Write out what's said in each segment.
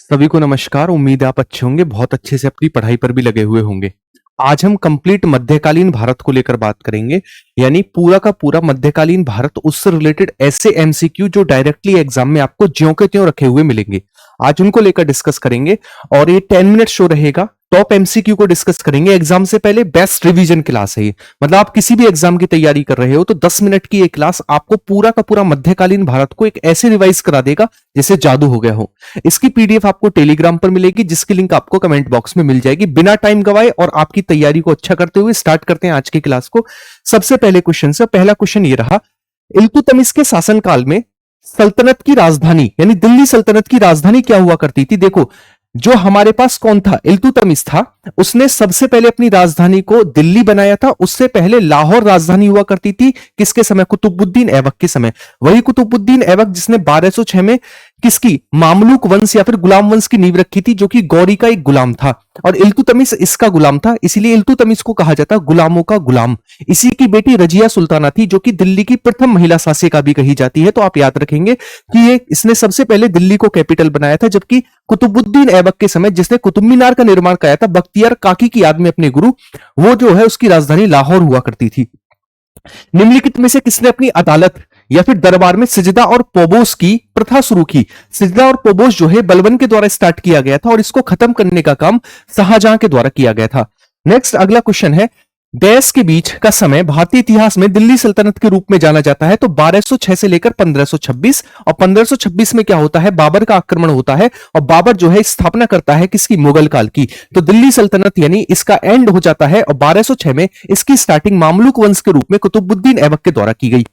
सभी को नमस्कार। उम्मीद है आप अच्छे होंगे, बहुत अच्छे से अपनी पढ़ाई पर भी लगे हुए होंगे। आज हम कंप्लीट मध्यकालीन भारत को लेकर बात करेंगे, यानी पूरा का पूरा मध्यकालीन भारत, उससे रिलेटेड ऐसे एमसीक्यू जो डायरेक्टली एग्जाम में आपको ज्यों के त्यों रखे हुए मिलेंगे। आज उनको लेकर डिस्कस करेंगे और ये 10 मिनट शो रहेगा। टॉप एमसीक्यू को डिस्कस करेंगे। एग्जाम से पहले बेस्ट रिवीजन क्लास है ये। मतलब आप किसी भी एग्जाम की तैयारी कर रहे हो तो 10 मिनट की ये क्लास आपको पूरा का पूरा मध्यकालीन भारत को एक ऐसे रिवाइज करा देगा जैसे जादू हो गया हो। इसकी पीडीएफ आपको टेलीग्राम पर मिलेगी, जिसकी लिंक आपको कमेंट बॉक्स में मिल जाएगी। बिना टाइम गवाए और आपकी तैयारी को अच्छा करते हुए स्टार्ट करते हैं आज की क्लास को। सबसे पहले क्वेश्चन से पहला क्वेश्चन ये रहा, इल्तुतमिश के शासनकाल में सल्तनत की राजधानी यानी दिल्ली सल्तनत की राजधानी क्या हुआ करती थी? देखो, जो हमारे पास कौन था, इल्तुतमिश था, उसने सबसे पहले अपनी राजधानी को दिल्ली बनाया था। उससे पहले लाहौर राजधानी हुआ करती थी। किसके समय? कुतुबुद्दीन ऐबक के समय। वही कुतुबुद्दीन ऐबक जिसने 1206 में किसकी, मामलुक वंश या फिर गुलाम वंश की नींव रखी थी, जो कि गौरी का एक गुलाम था और इल्तुतमिश इसका गुलाम था। इसीलिए इल्तुतमिश को कहा जाता गुलामों का गुलाम। इसी की बेटी रजिया सुल्ताना थी, जो कि दिल्ली की प्रथम महिला शासिका भी कही जाती है। तो आप याद रखेंगे कि ये इसने सबसे पहले दिल्ली को कैपिटल बनाया था, जबकि कुतुबुद्दीन ऐबक के समय जिसने कुतुब मीनार का निर्माण कराया था बख्तियार काकी की याद में अपने गुरु, वो जो है उसकी राजधानी लाहौर हुआ करती थी। निम्नलिखित में से किसने अपनी अदालत या फिर दरबार में सिजदा और पोबोस की प्रथा शुरू की? सिजदा और पोबोस जो है बलबन के द्वारा स्टार्ट किया गया था और इसको खत्म करने का काम शाहजहां के द्वारा किया गया था। नेक्स्ट अगला क्वेश्चन है, देश के बीच का समय भारतीय इतिहास में दिल्ली सल्तनत के रूप में जाना जाता है। तो 1206 से लेकर 1526, और 1526 में क्या होता है, बाबर का आक्रमण होता है और बाबर जो है स्थापना करता है किसकी, मुगल काल की। तो दिल्ली सल्तनत यानी इसका एंड हो जाता है और 1206 में इसकी स्टार्टिंग मामलुक वंश के रूप में कुतुबुद्दीन ऐबक के द्वारा की गई।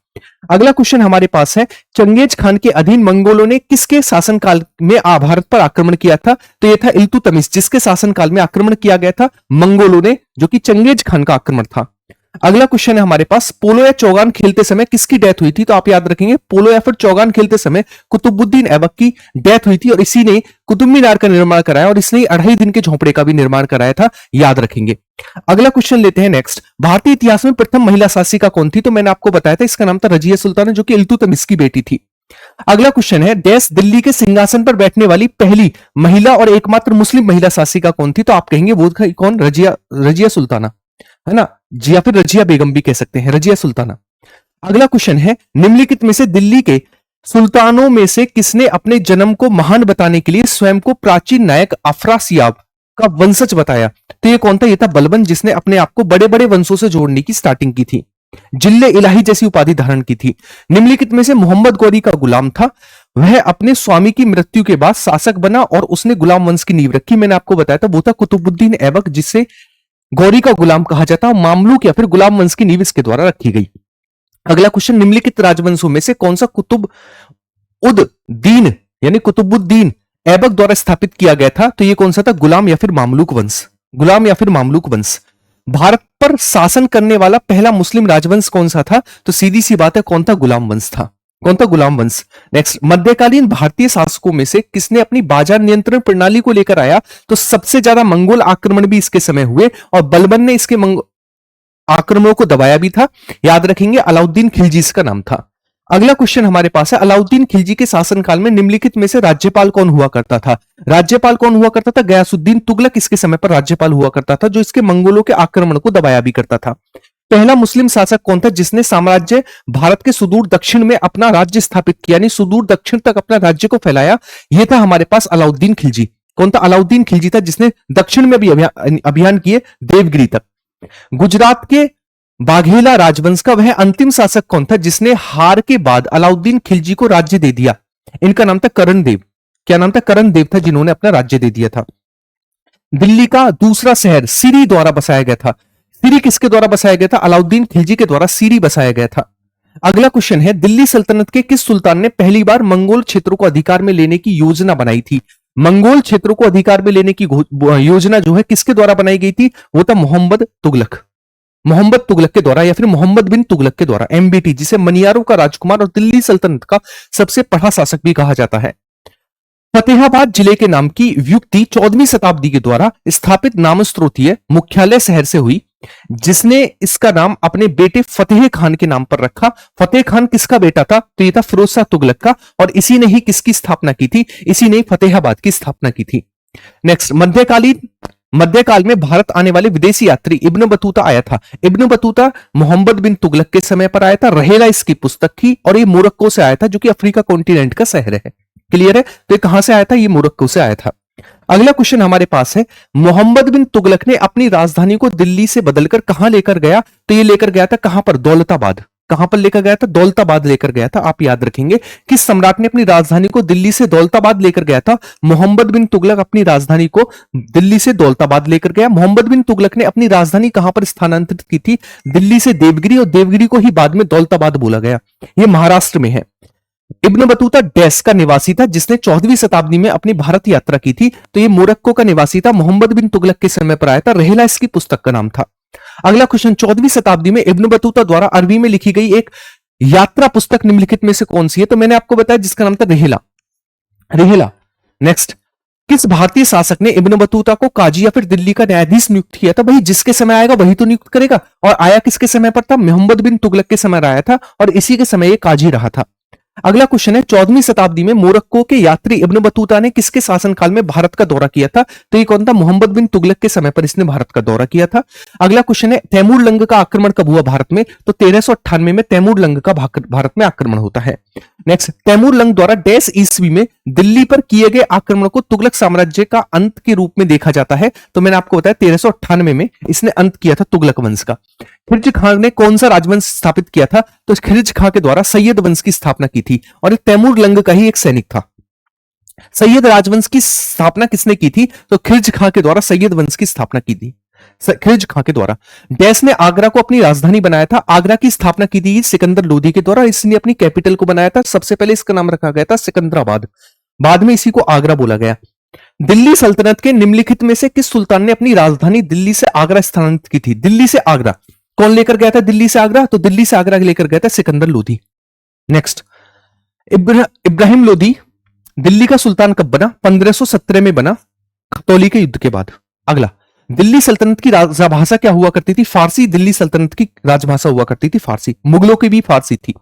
अगला क्वेश्चन हमारे पास है, चंगेज खान के अधीन मंगोलों ने किसके शासनकाल में भारत पर आक्रमण किया था? तो यह था इल्तुतमिश, जिसके शासनकाल में आक्रमण किया गया था मंगोलों ने, जो कि चंगेज खान का आक्रमण था। अगला क्वेश्चन है हमारे पास, पोलो या चौगान खेलते समय किसकी डेथ हुई थी? तो आप याद रखेंगे पोलो या फिर चौगान खेलते समय कुतुबुद्दीन ऐबक की डेथ हुई थी और इसी ने कुतुब मीनार का निर्माण कराया और इसने 2.5 दिन के झोंपड़े का भी निर्माण कराया था, याद रखेंगे। अगला क्वेश्चन लेते हैं नेक्स्ट, भारतीय इतिहास में प्रथम महिला शासिका कौन थी? तो मैंने आपको बताया था इसका नाम था रजिया सुल्ताना, जो कि इल्तुतमिश की बेटी थी। अगला क्वेश्चन है, देश दिल्ली के सिंहासन पर बैठने वाली पहली महिला और एकमात्र मुस्लिम महिला शासिका कौन थी? तो आप कहेंगे वो कौन, रजिया सुल्ताना, है ना जी, या फिर रजिया बेगम भी कह सकते हैं, रजिया सुल्ताना। अगला क्वेश्चन है, निम्नलिखित में से दिल्ली के सुल्तानों में से किसने अपने जन्म को महान बताने के लिए स्वयं को प्राचीन नायक अफरासियाब का वंशज बताया? तो ये कौन था? ये था बलबन, जिसने अपने आप को बड़े बड़े वंशों से जोड़ने की स्टार्टिंग की थी, जिल्ले इलाही जैसी उपाधि धारण की थी। निम्नलिखित में से मोहम्मद गौरी का गुलाम था, वह अपने स्वामी की मृत्यु के बाद शासक बना और उसने गुलाम वंश की नींव रखी। मैंने आपको बताया था वो था कुतुबुद्दीन ऐबक, जिसे गौरी का गुलाम कहा जाता, मामलुक या फिर गुलाम वंश की नींव इसके द्वारा रखी गई। अगला क्वेश्चन, निम्नलिखित राजवंशों में से कौन सा कुतुब उद दीन यानी कुतुबुद्दीन ऐबक द्वारा स्थापित किया गया था? तो ये कौन सा था, गुलाम या फिर मामलुक वंश, गुलाम या फिर मामलुक वंश। भारत पर शासन करने वाला पहला मुस्लिम राजवंश कौन सा था? तो सीधी सी बात है, कौन था, गुलाम वंश था। कौन था, गुलाम वंश। नेक्स्ट, मध्यकालीन भारतीय शासकों में से किसने अपनी बाजार नियंत्रण प्रणाली को लेकर आया? तो सबसे ज्यादा मंगोल आक्रमण भी इसके समय हुए और बलबन ने इसके आक्रमणों को दबाया भी था, याद रखेंगे। अलाउद्दीन खिलजी इसका नाम था। अगला क्वेश्चन हमारे पास है, अलाउद्दीन खिलजी के शासनकाल में निम्नलिखित में से राज्यपाल कौन हुआ करता था? राज्यपाल कौन हुआ करता था? गयासुद्दीन तुगलक इसके समय पर राज्यपाल हुआ करता था, जो इसके मंगोलों के आक्रमण को दबाया भी करता था। पहला मुस्लिम शासक कौन था जिसने साम्राज्य भारत के सुदूर दक्षिण में अपना राज्य स्थापित किया, यानी सुदूर दक्षिण तक अपना राज्य को फैलाया? यह था हमारे पास अलाउद्दीन खिलजी। कौन था? अलाउद्दीन खिलजी था, जिसने दक्षिण में भी अभियान किए देवगिरी तक। गुजरात के बाघेला राजवंश का वह अंतिम शासक कौन था जिसने हार के बाद अलाउद्दीन खिलजी को राज्य दे दिया? इनका नाम था करण देव। क्या नाम था? करण देव था, जिन्होंने अपना राज्य दे दिया था। दिल्ली का दूसरा शहर सीरी द्वारा बसाया गया था। सीरी किसके द्वारा बसाया गया था? अलाउद्दीन खिलजी के द्वारा सीरी बसाया गया था। अगला क्वेश्चन है, दिल्ली सल्तनत के किस सुल्तान ने पहली बार मंगोल क्षेत्रों को अधिकार में लेने की योजना बनाई थी? मंगोल क्षेत्रों को अधिकार में लेने की योजना जो है किसके द्वारा बनाई गई थी? वो था मोहम्मद तुगलक। मोहम्मद तुगलक के द्वारा या फिर मोहम्मद बिन तुगलक के द्वारा, एमबीटी, जिसे मनियारों का राजकुमार और दिल्ली सल्तनत का सबसे पढ़ा शासक भी कहा जाता है। फतेहाबाद जिले के नाम की व्युत्पत्ति 14वीं शताब्दी के द्वारा स्थापित नामस्त्रोतीय मुख्यालय शहर से हुई। जिसने इसका नाम अपने बेटे फतेह खान के नाम पर रखा। फतेह खान किसका बेटा था? तो ये था फिरोज शाह तुगलक का, और इसी ने ही किसकी स्थापना की थी? इसी ने ही फतेहाबाद की स्थापना की थी। नेक्स्ट, मध्यकाल में भारत आने वाले विदेशी यात्री इब्न बतूता आया था। इब्न बतूता मोहम्मद बिन तुगलक के समय पर आया था। रहेला इसकी पुस्तक थी, और ये मोरक्को से आया था, जो कि अफ्रीका कॉन्टिनेंट का शहर है। क्लियर है? तो ये कहां से आया था? ये मोरक्को से आया था। अगला क्वेश्चन हमारे पास है, मोहम्मद बिन तुगलक ने अपनी राजधानी को दिल्ली से बदलकर कहां लेकर गया? तो ये लेकर गया था कहां पर? दौलताबाद। कहां पर लेकर गया था? दौलताबाद लेकर गया था। आप याद रखेंगे, किस सम्राट ने अपनी राजधानी को दिल्ली से दौलताबाद लेकर गया था? मोहम्मद बिन तुगलक अपनी राजधानी को दिल्ली से दौलताबाद लेकर गया। मोहम्मद बिन तुगलक ने अपनी राजधानी कहां पर स्थानांतरित की थी? दिल्ली से देवगिरी, और देवगिरी को ही बाद में दौलताबाद बोला गया। यह महाराष्ट्र में है। इब्न बतूता डैश का निवासी था, जिसने 14वीं शताब्दी में अपनी भारत यात्रा की थी। तो ये मोरक्को का निवासी था, मोहम्मद बिन तुगलक के समय पर आया था। रहेला इसकी पुस्तक का नाम था। अगला क्वेश्चन, 14वीं शताब्दी में इब्न बतूता द्वारा अरबी में लिखी गई एक यात्रा पुस्तक निम्नलिखित में से कौन सी है? तो मैंने आपको बताया जिसका नाम था रहेला। रहेला। नेक्स्ट, किस भारतीय शासक ने इब्न बतूता को काजी या फिर दिल्ली का न्यायाधीश नियुक्त किया था? भाई जिसके समय आएगा वही तो नियुक्त करेगा, और आया किसके समय पर था? मोहम्मद बिन तुगलक के समय आया था, और इसी के समय ये काजी रहा था। अगला क्वेश्चन है, 14वीं शताब्दी में मोरक्को के यात्री इब्न बतूता ने किसके शासनकाल में भारत का दौरा किया था? तो ये कौन था? मोहम्मद बिन तुगलक के समय पर इसने भारत का दौरा किया था। अगला क्वेश्चन है, तैमूर लंग का आक्रमण कब हुआ भारत में? तो 1398 में तैमूर लंग का भारत में आक्रमण होता है। नेक्स्ट, तैमूर लंग द्वारा डैश ईस्वी में दिल्ली पर किए गए आक्रमण को तुगलक साम्राज्य का अंत के रूप में देखा जाता है। तो मैंने आपको बताया 1398 में इसने अंत किया था तुगलक वंश का। खिलजी खान ने कौन सा राजवंश स्थापित किया था? तो खिलजी खां के द्वारा सैयद वंश की स्थापना की थी, और तैमूर लंग का ही एक सैनिक था। सैयद राजवंश की स्थापना किसने की थी? तो खिलजी खां के द्वारा सैयद वंश की स्थापना की थी, खिलजी खां के द्वारा। डैश ने आगरा को अपनी राजधानी बनाया था। आगरा की स्थापना की थी सिकंदर लोधी के द्वारा। इसने अपनी कैपिटल को बनाया था। सबसे पहले इसका नाम रखा गया था सिकंदराबाद, बाद में इसी को आगरा बोला गया। दिल्ली सल्तनत के निम्नलिखित में से किस सुल्तान ने अपनी राजधानी दिल्ली से आगरा स्थानांतरित की थी? दिल्ली से आगरा कौन लेकर गया था? दिल्ली से आगरा, तो दिल्ली से आगरा लेकर गया था सिकंदर लोधी। नेक्स्ट, इब्राहिम लोधी दिल्ली का सुल्तान कब बना? 1517 में बना, खतौली के युद्ध के बाद। अगला, दिल्ली सल्तनत की राजभाषा क्या हुआ करती थी? फारसी। दिल्ली सल्तनत की राजभाषा हुआ करती थी फारसी। मुगलों की भी फारसी थी।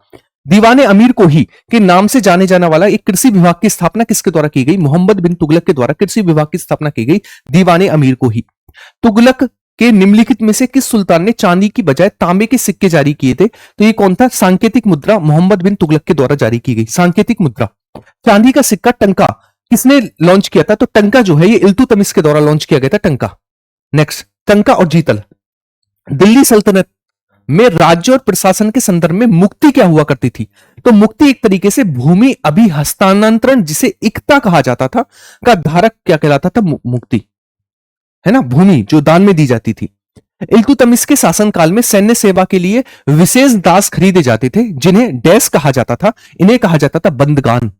दीवाने अमीर कोही के नाम से जाने जाने वाला एक कृषि विभाग की स्थापना किसके द्वारा की गई? मोहम्मद बिन तुगलक के द्वारा कृषि विभाग की स्थापना की गई, दीवाने अमीर कोही। तुगलक के निम्नलिखित में से किस सुल्तान ने चांदी की बजाय तांबे के सिक्के जारी किए थे? तो ये कौन था? सांकेतिक मुद्रा मोहम्मद बिन तुगलक के द्वारा जारी की गई सांकेतिक मुद्रा। चांदी का सिक्का टंका किसने लॉन्च किया था? तो टंका जो है ये इल्तुतमिश के द्वारा लॉन्च किया गया था, टंका। नेक्स्ट, टंका और जीतल। दिल्ली सल्तनत में राज्य और प्रशासन के संदर्भ में मुक्ति क्या हुआ करती थी? तो मुक्ति एक तरीके से भूमि अभी हस्तांतरण, जिसे इक्ता कहा जाता था, का धारक क्या कहलाता था? मुक्ति, है ना, भूमि जो दान में दी जाती थी। इल्तुतमिश के शासनकाल में सैन्य सेवा के लिए विशेष दास खरीदे जाते थे, जिन्हें डैश कहा जाता था। इन्हें कहा जाता था बंदगान।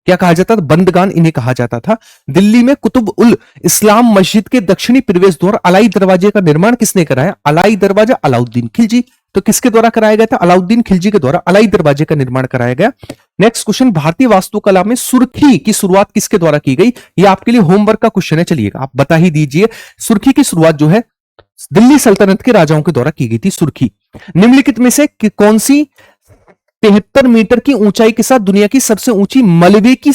क्या कहा जाता था? बंदगान इन्हें कहा जाता था। दिल्ली में कुतुब उल इस्लाम मस्जिद के दक्षिणी प्रवेश द्वार अलाई दरवाजे का निर्माण किसने कराया? अलाई दरवाजा अलाउद्दीन खिलजी। तो किसके द्वारा कराया गया था? अलाउद्दीन खिलजी के द्वारा अलाई दरवाजे का निर्माण कराया गया। नेक्स्ट क्वेश्चन, भारतीय वास्तुकला में सुर्खी की शुरुआत किसके द्वारा की गई? ये आपके लिए होमवर्क का क्वेश्चन है, चलिएगा आप बता ही दीजिए। सुर्खी की शुरुआत जो है दिल्ली सल्तनत के राजाओं के द्वारा की गई थी, सुर्खी। निम्नलिखित में से कौन सी 73 मीटर की ऊंचाई के साथ दुनिया की सबसे ऊंची मलबे की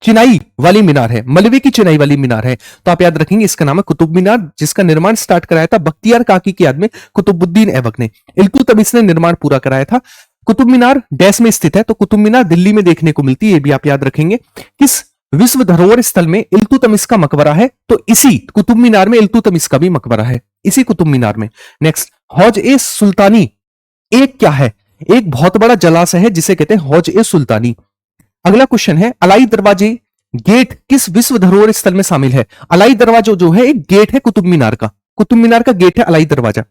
चिनाई वाली मीनार है? मलबे की चिनाई वाली मीनार है, तो आप याद रखेंगे इसका नाम है कुतुब मीनार, जिसका निर्माण स्टार्ट कराया था बख्तियार काकी की याद में कुतुबुद्दीन ऐबक ने। इल्तुतमिश ने निर्माण पूरा कराया था। कुतुब मीनार डैश में स्थित है, तो कुतुब मीनार दिल्ली में देखने को मिलती है, ये भी आप याद रखेंगे। किस विश्व धरोहर स्थल में इल्तुतमिश का मकबरा है? तो इसी कुतुब मीनार में इल्तुतमिश का भी मकबरा है, इसी कुतुब मीनार में। नेक्स्ट, हौज ए सुल्तानी एक क्या है? एक बहुत बड़ा जलाशय है जिसे कहते हैं हौज ए सुल्तानी। अगला क्वेश्चन है, अलाई दरवाजे गेट किस विश्व धरोहर स्थल में शामिल है? अलाई दरवाजा जो है एक गेट है कुतुब मीनार का, कुतुब मीनार का गेट है अलाई दरवाजा।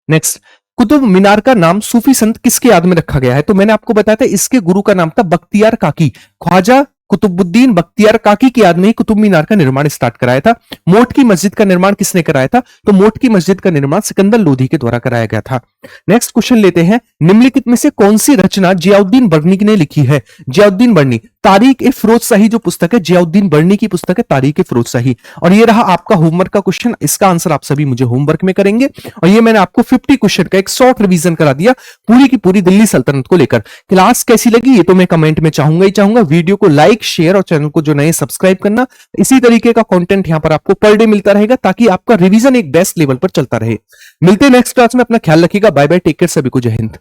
नेक्स्ट, कुतुब मीनार का नाम सूफी संत किसके याद में रखा गया है? तो मैंने आपको बताया था इसके गुरु का नाम था बख्तियार काकी। ख्वाजा कुतुबुद्दीन बख्तियार काकी की याद में ही कुतुब मीनार का निर्माण स्टार्ट कराया था। मोट की मस्जिद का निर्माण किसने कराया था? तो मोट की मस्जिद का निर्माण सिकंदर लोधी के द्वारा कराया गया था। नेक्स्ट क्वेश्चन लेते हैं, निम्नलिखित में से कौन सी रचना जियाउद्दीन बर्नी ने लिखी है? जियाउद्दीन बर्नी, तारीख ए फिरोज शाही जो पुस्तक है, जियाउद्दीन बर्नी की पुस्तक है तारीख ए फिरोज शाही। और ये रहा आपका होमवर्क का क्वेश्चन, इसका आंसर आप सभी मुझे होमवर्क में करेंगे। और ये मैंने आपको 50 क्वेश्चन का एक शॉर्ट रिवीजन करा दिया पूरी की पूरी दिल्ली सल्तनत को लेकर। क्लास कैसी लगी ये तो मैं कमेंट में चाहूंगा ही चाहूंगा। वीडियो को लाइक, शेयर और चैनल को जो नए सब्सक्राइब करना। इसी तरीके का कंटेंट यहां पर आपको पर डे मिलता रहेगा ताकि आपका रिवीजन एक बेस्ट लेवल पर चलता रहे। मिलते हैं नेक्स्ट क्लास में, अपना ख्याल रखिएगा। बाय बाय, टेक केयर, सभी को जय हिंद।